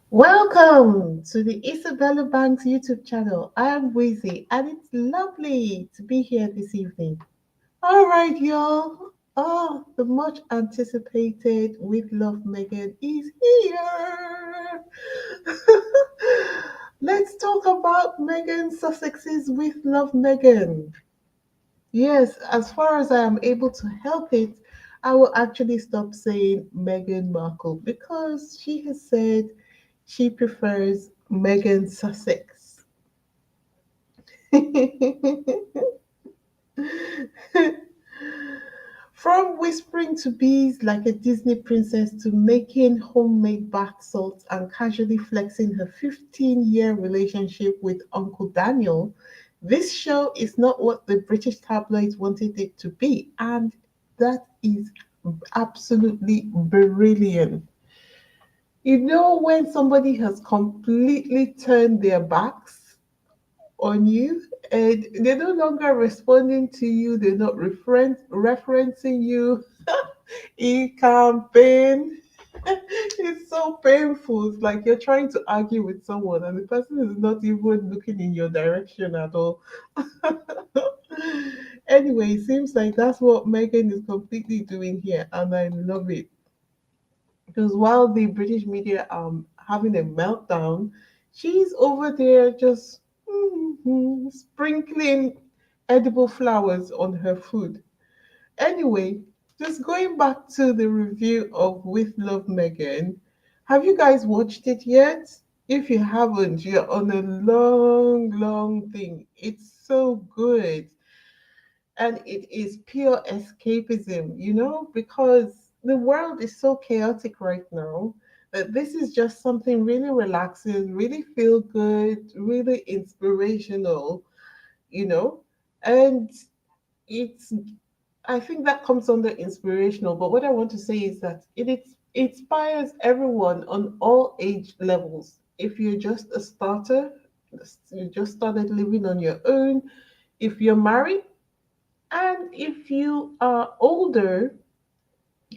Welcome to the Isabella Banks YouTube channel. I am Wizzy and it's lovely to be here this evening. All right, y'all. The much anticipated With Love Megan is here. Let's talk about Megan Sussex's With Love Megan. Yes, as far as I am able to help it, I will actually stop saying Meghan Markle because she has said she prefers Meghan Sussex. From whispering to bees like a Disney princess to making homemade bath salts and casually flexing her 15-year relationship with Uncle Daniel, this show is not what the British tabloids wanted it to be, and that is absolutely brilliant. You know, when somebody has completely turned their backs on you and they're no longer responding to you, they're not referencing you in campaign. It's so painful. It's like you're trying to argue with someone and the person is not even looking in your direction at all. Anyway, it seems like that's what Megan is completely doing here, and I love it. Because while the British media are having a meltdown, she's over there just sprinkling edible flowers on her food. Anyway, just going back to the review of With Love Megan, have you guys watched it yet? If you haven't, you're on a long, long thing. It's so good. And it is pure escapism, because the world is so chaotic right now that this is just something really relaxing, really feel good, really inspirational, you know? And it's I think that comes under inspirational, but what I want to say is that it inspires everyone on all age levels. If you're just a starter, you just started living on your own, if you're married, and if you are older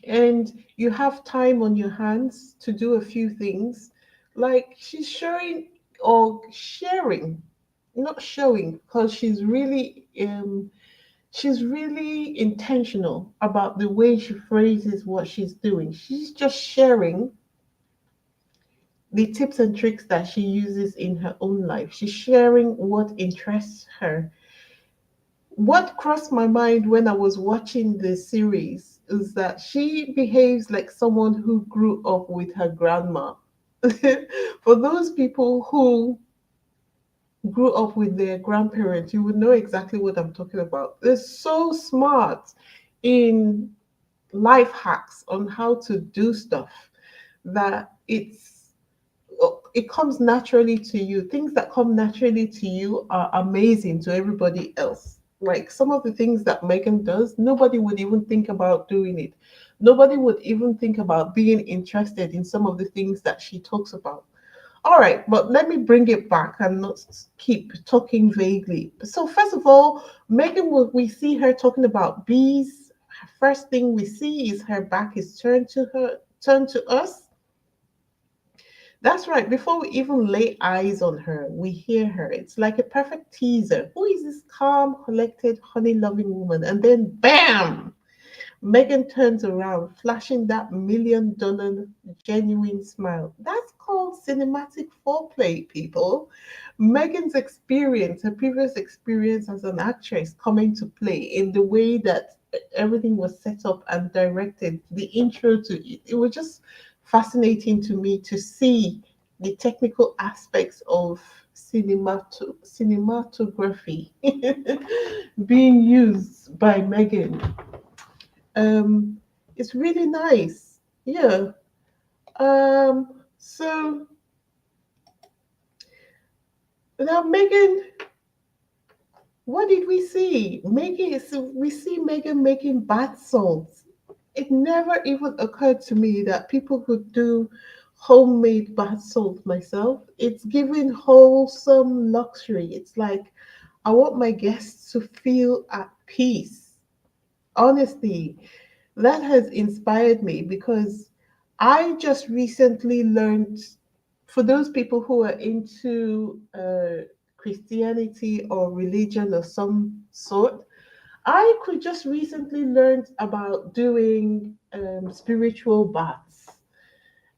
and you have time on your hands to do a few things, like she's showing or sharing, not showing, because she's really intentional about the way she phrases what she's doing. She's just sharing the tips and tricks that she uses in her own life. She's sharing what interests her. What crossed my mind when I was watching the series is that she behaves like someone who grew up with her grandma. For those people who grew up with their grandparents, you would know exactly what I'm talking about. They're so smart in life hacks on how to do stuff that it comes naturally to you. Things that come naturally to you are amazing to everybody else. Like some of the things that Megan does, nobody would even think about doing it. Nobody would even think about being interested in some of the things that she talks about. All right, but let me bring it back and not keep talking vaguely. So, first of all, Megan, we see her talking about bees. First thing we see is her back is turned to us. That's right. Before we even lay eyes on her, we hear her. It's like a perfect teaser. Who is this calm, collected, honey loving woman? And then, bam! Megan turns around, flashing that $1 million genuine smile. That's called cinematic foreplay, people. Megan's experience, her previous experience as an actress, coming to play in the way that everything was set up and directed, the intro to it. It was just fascinating to me to see the technical aspects of cinematography being used by Megan. um, it's really nice. Yeah. So now Megan, what did we see? We see Megan making bath salts. It never even occurred to me that people could do homemade bath salt myself. It's giving wholesome luxury. It's like I want my guests to feel at peace. Honestly, that has inspired me because I just recently learned for those people who are into Christianity or religion of some sort, I could just recently learned about doing spiritual baths.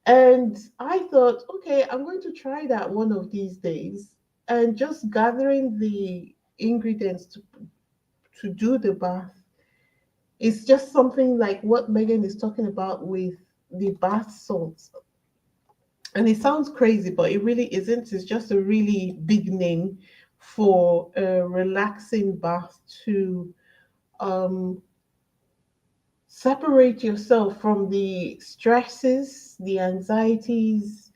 And I thought, okay, I'm going to try that one of these days. And just gathering the ingredients to do the bath is just something like what Megan is talking about with the bath salts. And it sounds crazy, but it really isn't. It's just a really big name for a relaxing bath to um, separate yourself from the stresses, the anxieties,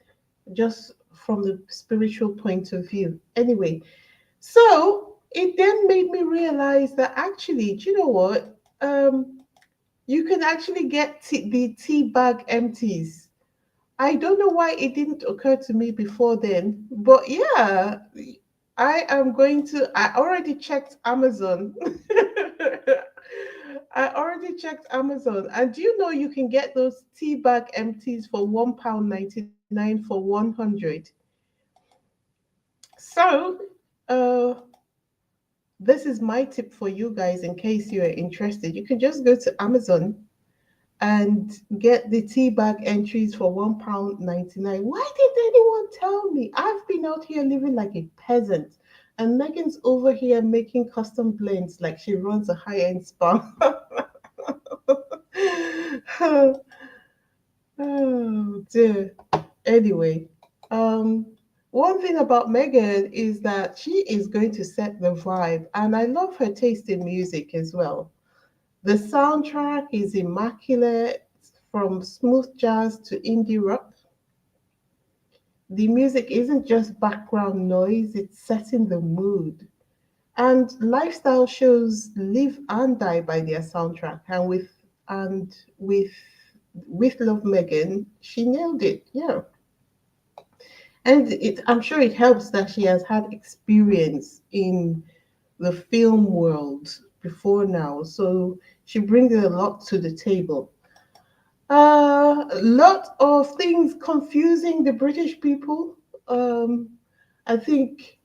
just from the spiritual point of view. Anyway, so it then made me realize that actually, do you know what? You can actually get the tea bag empties. I don't know why it didn't occur to me before then, but yeah, I am going to. I already checked Amazon. I already checked Amazon, and do you know you can get those tea bag empties for £1.99 for 100? So, uh, this is my tip for you guys in case you are interested. You can just go to Amazon and get the tea bag entries for £1.99. Why didn't anyone tell me? I've been out here living like a peasant. And Megan's over here making custom blends like she runs a high-end spa. Oh dear. Anyway, um, one thing about Megan is that she is going to set the vibe, and I love her taste in music as well. The soundtrack is immaculate, from smooth jazz to indie rock. The music isn't just background noise, it's setting the mood. And lifestyle shows live and die by their soundtrack. And with Love Megan, she nailed it. Yeah. And I'm sure it helps that she has had experience in the film world before now. So she brings a lot to the table. A lot of things confusing the British people. I think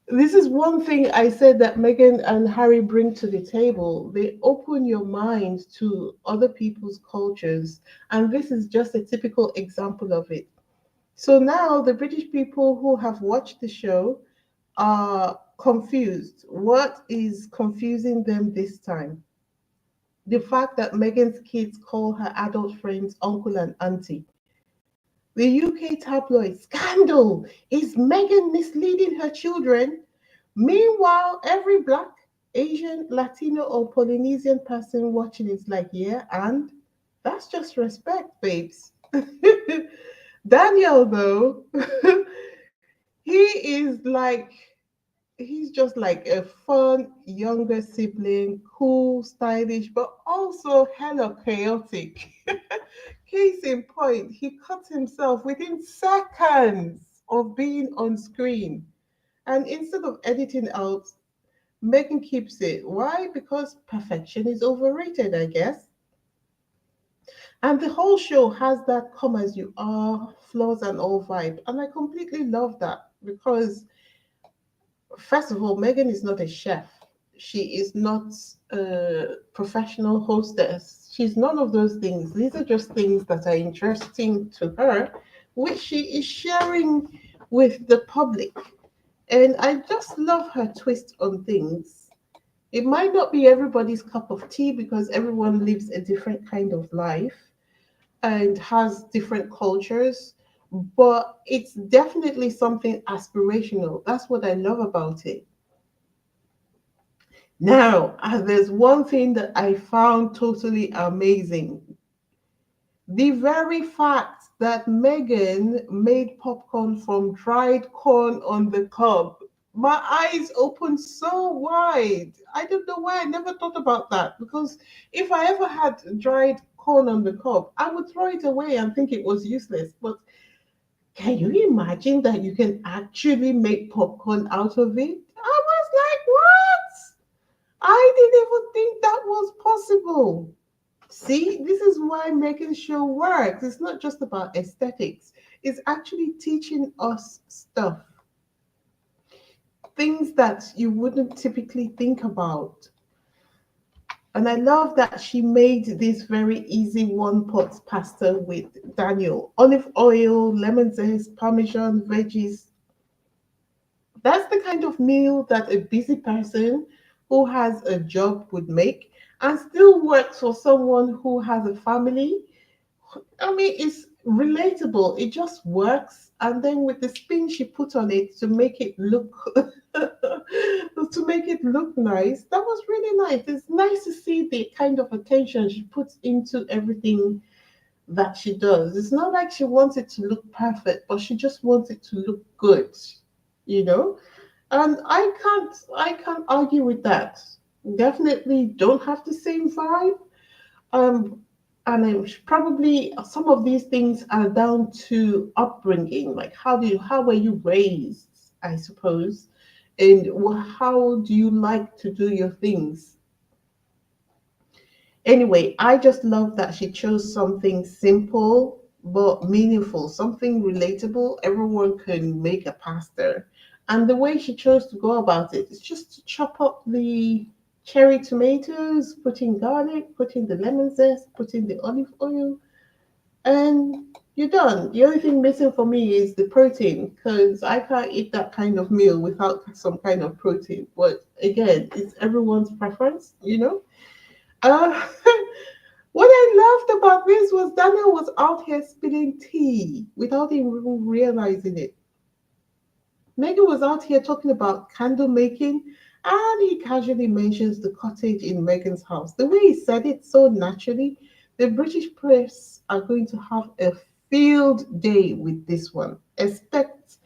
this is one thing I said that Meghan and Harry bring to the table. They open your mind to other people's cultures, and this is just a typical example of it. So now the British people who have watched the show are confused. What is confusing them this time? The fact that Meghan's kids call her adult friends uncle and auntie. The UK tabloid scandal. Is Meghan misleading her children? Meanwhile, every Black, Asian, Latino, or Polynesian person watching is like, yeah, and that's just respect, babes. Daniel, though, he is like, he's just like a fun younger sibling, cool, stylish, but also hella chaotic. Case in point, he cut himself within seconds of being on screen. And instead of editing out, Megan keeps it. Why? Because perfection is overrated, I guess. And the whole show has that come as you are, flaws and all vibe. And I completely love that because, first of all, Megan is not a chef. She is not a professional hostess. She's none of those things. These are just things that are interesting to her, which she is sharing with the public. And I just love her twist on things. It might not be everybody's cup of tea because everyone lives a different kind of life and has different cultures, but it's definitely something aspirational. That's what I love about it. Now, there's one thing that I found totally amazing. The very fact that Megan made popcorn from dried corn on the cob. My eyes opened so wide. I don't know why I never thought about that because if I ever had dried corn on the cob, I would throw it away and think it was useless. But can you imagine that you can actually make popcorn out of it? I was like, what? I didn't even think that was possible. See, this is why Megan's show works. It's not just about aesthetics, it's actually teaching us stuff, things that you wouldn't typically think about. And I love that she made this very easy one pot pasta with Daniel. Olive oil, lemon zest, parmesan, veggies. That's the kind of meal that a busy person who has a job would make and still works for someone who has a family. I mean, it's relatable. It just works. And then with the spin she put on it to make it look to make it look nice, that was really nice. It's nice to see the kind of attention she puts into everything that she does. It's not like she wants it to look perfect, but she just wants it to look good, you know? And I can't argue with that. Definitely don't have the same vibe. Um, and probably some of these things are down to upbringing, like how were you raised, I suppose, and how do you like to do your things. Anyway, I just love that she chose something simple but meaningful, something relatable. Everyone can make a pasta. And the way she chose to go about it is just to chop up the cherry tomatoes, put in garlic, put in the lemon zest, put in the olive oil, and you're done. The only thing missing for me is the protein because I can't eat that kind of meal without some kind of protein. But again, it's everyone's preference, you know? Uh, what I loved about this was Daniel was out here spilling tea without even realizing it. Megan was out here talking about candle making, and he casually mentions the cottage in Megan's house. The way he said it so naturally, the British press are going to have a field day with this one. Expect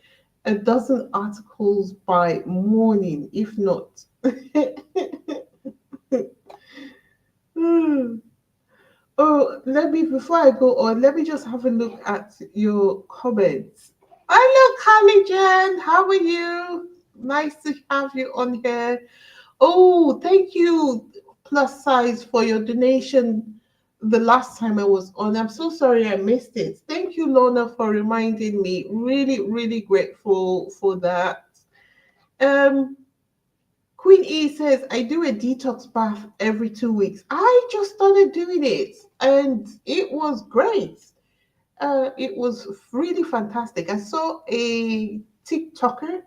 a dozen articles by morning, if not. Hmm. Oh, let me before I go on, let me just have a look at your comments. Hello, Carly Jen. How are you? Nice to have you on here. Oh, thank you, plus size, for your donation the last time I was on. I'm so sorry I missed it. Thank you, Lorna, for reminding me. Really, really grateful for that. Um, Queen E says, I do a detox bath every 2 weeks. I just started doing it and it was great. It was really fantastic. I saw a TikToker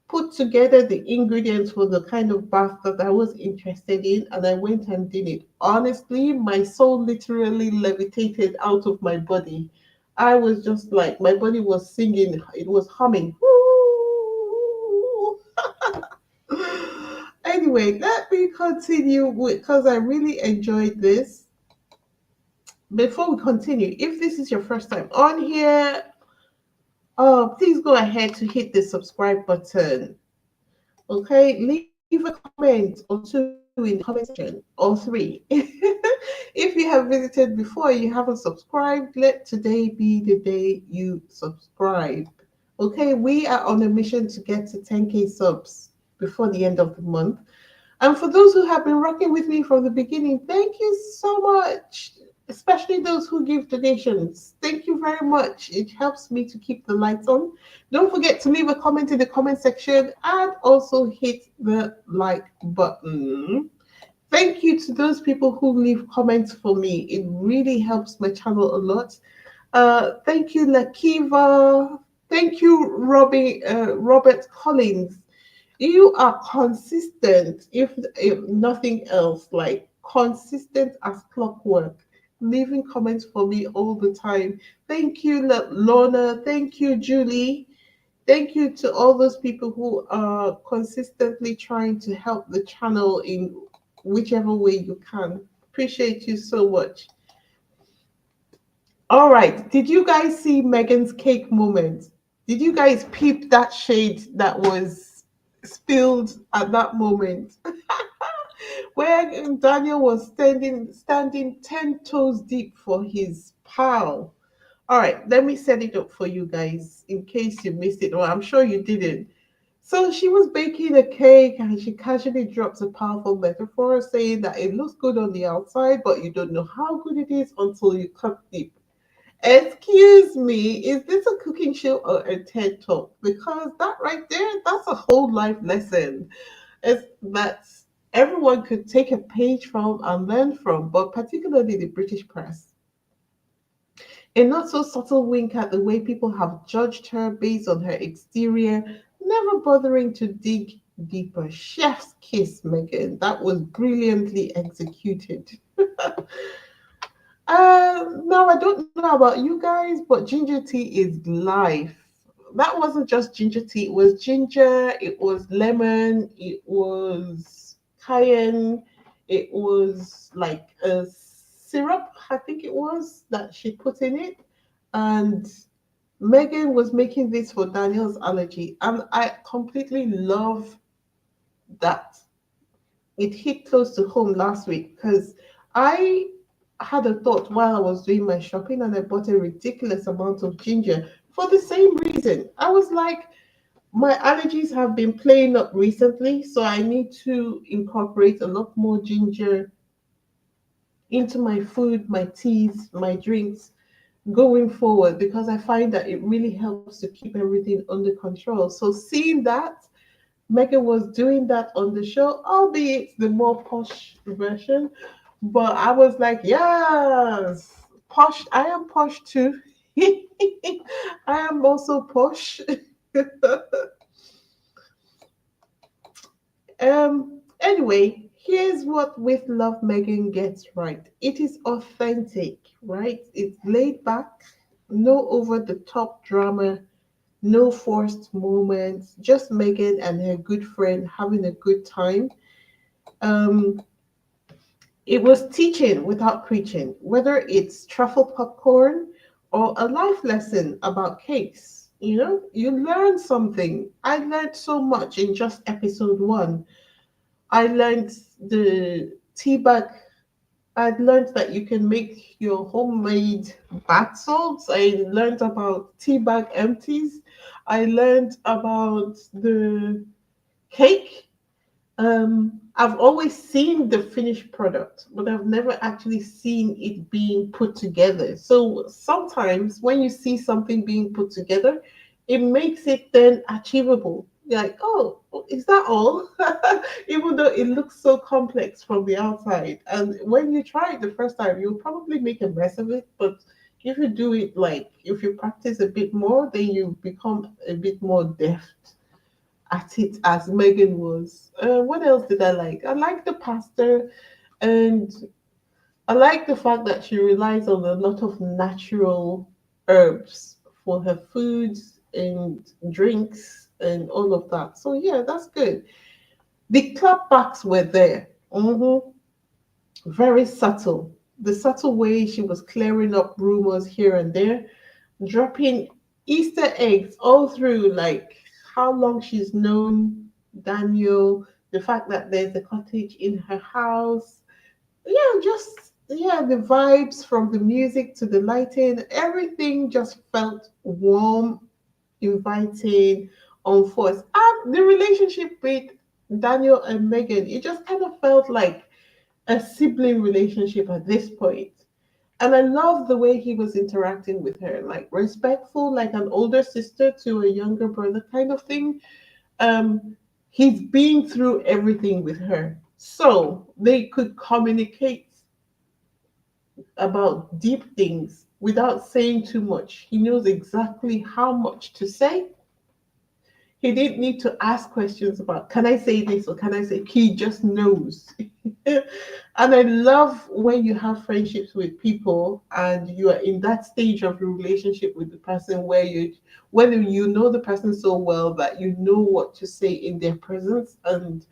put together the ingredients for the kind of bath that I was interested in, and I went and did it. Honestly, my soul literally levitated out of my body. I was just like, my body was singing, it was humming. Anyway, let me continue with because I really enjoyed this. Before we continue, if this is your first time on here, please go ahead to hit the subscribe button. Okay, leave a comment or two in the comment section, or three. If you have visited before and you haven't subscribed, let today be the day you subscribe. Okay, we are on a mission to get to 10K subs before the end of the month. And for those who have been rocking with me from the beginning, thank you so much, especially those who give donations. Thank you very much. It helps me to keep the lights on. Don't forget to leave a comment in the comment section and also hit the like button. Thank you to those people who leave comments for me. It really helps my channel a lot. Thank you, Lakiva. Thank you, Robert Collins. You are consistent, if nothing else, like consistent as clockwork, leaving comments for me all the time. Thank you, Lorna. Thank you, Julie. Thank you to all those people who are consistently trying to help the channel in whichever way you can. Appreciate you so much. All right. Did you guys see Megan's cake moment? Did you guys peep that shade that was spilled at that moment? Where Daniel was standing 10 toes deep for his pal. All right, let me set it up for you guys in case you missed it, or I'm sure you didn't. So she was baking a cake and she casually drops a powerful metaphor saying that it looks good on the outside, but you don't know how good it is until you cut deep. Excuse me, is this a cooking show or a TED talk? Because that right there, that's a whole life lesson. It's that everyone could take a page from and learn from, but particularly the British press. A not so subtle wink at the way people have judged her based on her exterior, never bothering to dig deeper. Chef's kiss, Megan. That was brilliantly executed. Now I don't know about you guys, but ginger tea is life. That wasn't just ginger tea, it was ginger, it was lemon, it was cayenne, it was like a syrup, I think it was, that she put in it. And Megan was making this for Daniel's allergy. And I completely love that it hit close to home last week because I had a thought while I was doing my shopping and I bought a ridiculous amount of ginger for the same reason. I was like, my allergies have been playing up recently, so I need to incorporate a lot more ginger into my food, my teas, my drinks going forward because I find that it really helps to keep everything under control. So seeing that Megan was doing that on the show, albeit the more posh version. But I was like, yes, posh. I am posh too. I am also posh. Anyway, here's what With Love Megan gets right. It is authentic, right? It's laid back, no over the top drama, no forced moments, just Megan and her good friend having a good time. Um, it was teaching without preaching, whether it's truffle popcorn or a life lesson about cakes. You know, you learn something. I learned so much in just episode one. I learned the tea bag. I learned that you can make your homemade bath salts. I learned about tea bag empties. I learned about the cake. I've always seen the finished product, but I've never actually seen it being put together. So sometimes when you see something being put together, it makes it then achievable. You're like, oh, is that all? Even though it looks so complex from the outside. And when you try it the first time, you'll probably make a mess of it. But if you do it like, if you practice a bit more, then you become a bit more deft at it as Megan was. What else did I like? I like the pasta, and I like the fact that she relies on a lot of natural herbs for her foods and drinks and all of that. So yeah, that's good. The clapbacks were there. Very subtle. The subtle way she was clearing up rumors here and there, dropping Easter eggs all through, like how long she's known Daniel, the fact that there's a cottage in her house. Yeah, just yeah, the vibes from the music to the lighting, everything just felt warm, inviting, unforced. And the relationship with Daniel and Megan, it just kind of felt like a sibling relationship at this point. And I love the way he was interacting with her, like respectful, like an older sister to a younger brother kind of thing. Um, he's been through everything with her. So they could communicate about deep things without saying too much. He knows exactly how much to say. He didn't need to ask questions about, can I say this or can I say, he just knows. And I love when you have friendships with people and you are in that stage of the relationship with the person where you, whether you know the person so well that you know what to say in their presence and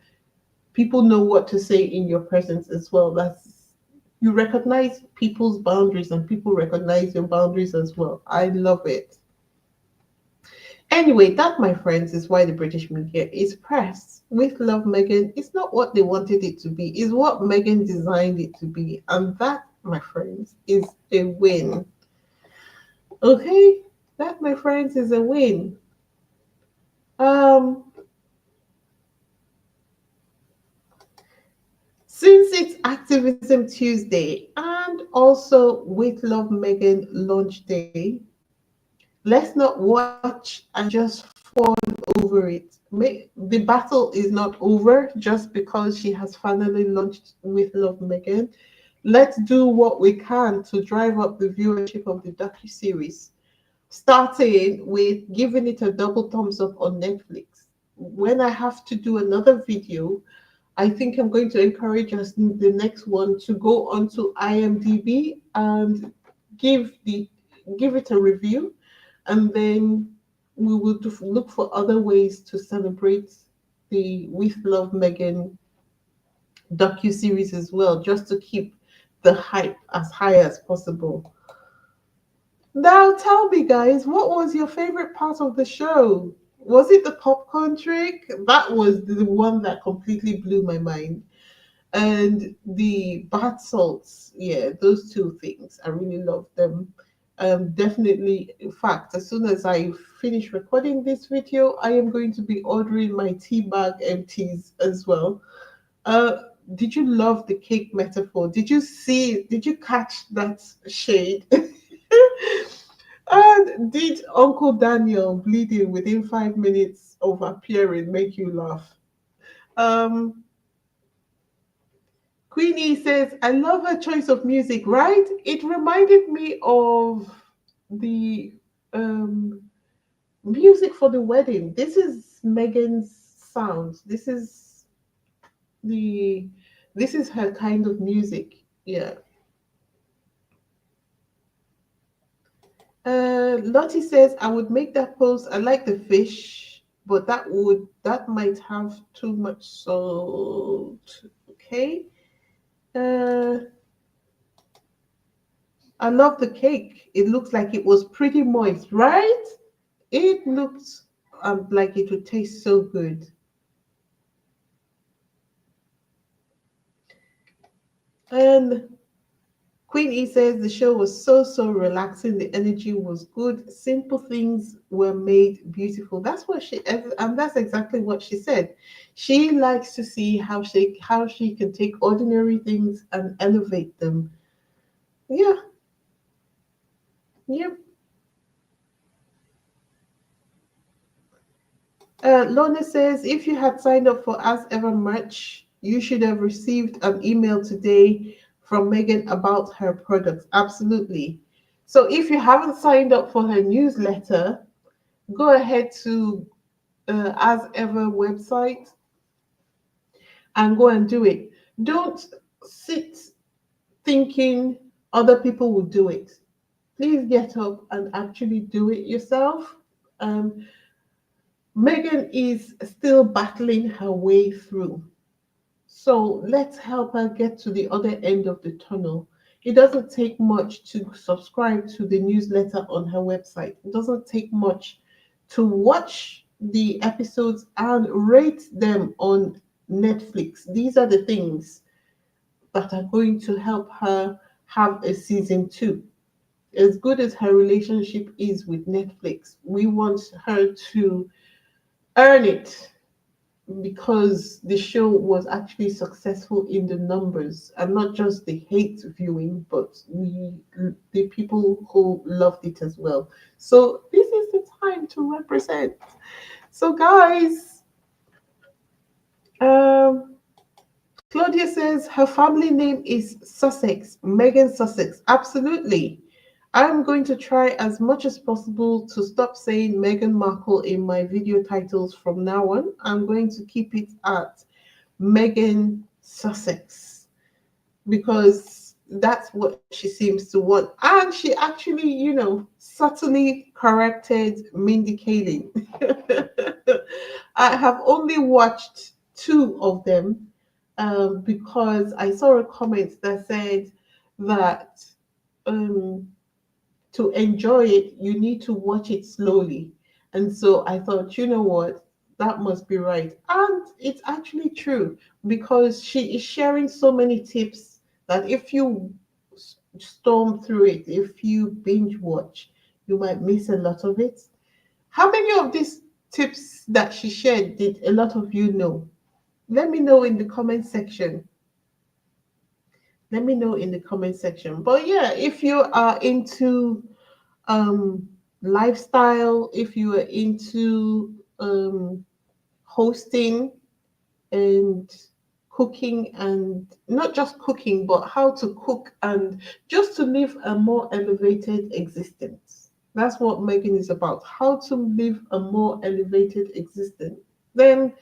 people know what to say in your presence as well. That's, you recognize people's boundaries and people recognize your boundaries as well. I love it. Anyway, that, my friends, is why the British media is pressed. With Love Meghan, it's not what they wanted it to be, it's what Meghan designed it to be. And that, my friends, is a win. Okay? That, my friends, is a win. Um, Since it's Activism Tuesday and also With Love Megan launch day, let's not watch and just fall over it. The battle is not over just because she has finally launched With Love Megan. Let's do what we can to drive up the viewership of the docu-series, starting with giving it a double thumbs up on Netflix. When I have to do another video, I think I'm going to encourage us in the next one to go onto IMDb and give the give it a review, and then we will look for other ways to celebrate the With Love Megan docu series as well, just to keep the hype as high as possible. Now, tell me, guys, what was your favorite part of the show? Was it the popcorn trick? That was the one that completely blew my mind. And the bath salts, yeah, those two things, I really love them. Definitely, in fact, as soon as I finish recording this video, I am going to be ordering my tea bag empties as well. uh did you love the cake metaphor? Did you catch that shade? And did Uncle Daniel bleeding within 5 minutes of appearing make you laugh? um Queenie says, I love her choice of music, right? It reminded me of the um, music for the wedding. This is Megan's sound. The this is her kind of music. Yeah. Lottie says, I would make that post. I like the fish, but that might have too much salt. Okay. Uh, I love the cake. It looks like it was pretty moist, right? It looked like it would taste so good. And Queen E says the show was so relaxing. The energy was good. Simple things were made beautiful. That's what she and that's exactly what she said. She likes to see how she can take ordinary things and elevate them. Yeah, yeah. Lorna says, if you had signed up for As Ever merch, you should have received an email today from Megan about her products. Absolutely. So if you haven't signed up for her newsletter, go ahead to As Ever website and go and do it. Don't sit thinking other people will do it. Please get up and actually do it yourself. Um, Megan is still battling her way through. So let's help her get to the other end of the tunnel. It doesn't take much to subscribe to the newsletter on her website. It doesn't take much to watch the episodes and rate them on Netflix. These are the things that are going to help her have a season two. As good as her relationship is with Netflix, we want her to earn it because the show was actually successful in the numbers and not just the hate viewing, but the people who loved it as well. So this is the time to represent. So guys, um, Claudia says her family name is Sussex, Megan Sussex. Absolutely. I'm going to try as much as possible to stop saying Meghan Markle in my video titles from now on. I'm going to keep it at Megan Sussex because that's what she seems to want. And she actually, subtly corrected Mindy Kaling. I have only watched two of them because I saw a comment that said that um, to enjoy it, you need to watch it slowly. And so I thought, you know what? That must be right. And it's actually true because she is sharing so many tips that if you storm through it, if you binge watch, you might miss a lot of it. How many of these tips that she shared did a lot of you know? Let me know in the comment section. Let me know in the comment section. But yeah, if you are into um lifestyle, if you are into hosting and cooking, and not just cooking but how to cook and just to live a more elevated existence, that's what Megan is about, how to live a more elevated existence, then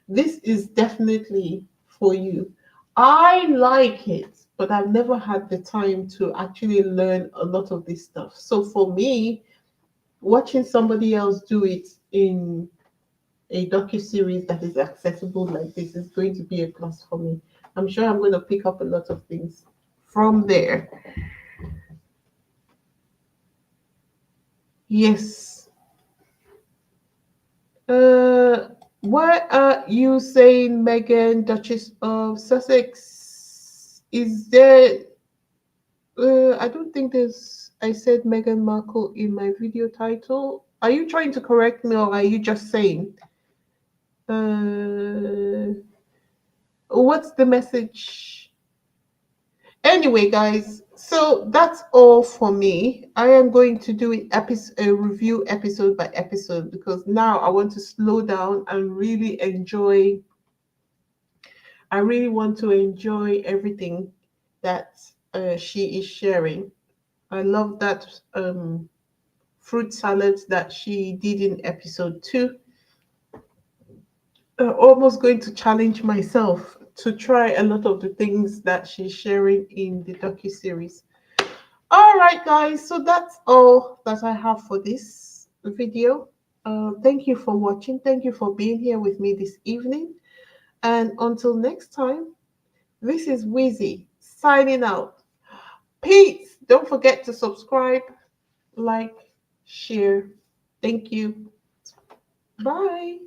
this is definitely for you. I like it, but I've never had the time to actually learn a lot of this stuff. So for me, watching somebody else do it in a docu-series that is accessible like this is going to be a plus for me. I'm sure I'm going to pick up a lot of things from there. Yes. Uh, why are you saying Meghan, Duchess of Sussex? Is there? I don't think there's. I said Meghan Markle in my video title. Are you trying to correct me, or are you just saying? What's the message? Anyway, guys, so that's all for me. I am going to do a review episode by episode because now I want to slow down and really enjoy. I really want to enjoy everything that she is sharing. I love that fruit salad that she did in episode 2. Almost going to challenge myself to try a lot of the things that she's sharing in the docu series. All right, guys, so that's all that I have for this video. Thank you for watching. Thank you for being here with me this evening. And until next time, this is Wheezy signing out. Peace. Don't forget to subscribe, like, share. Thank you. Bye.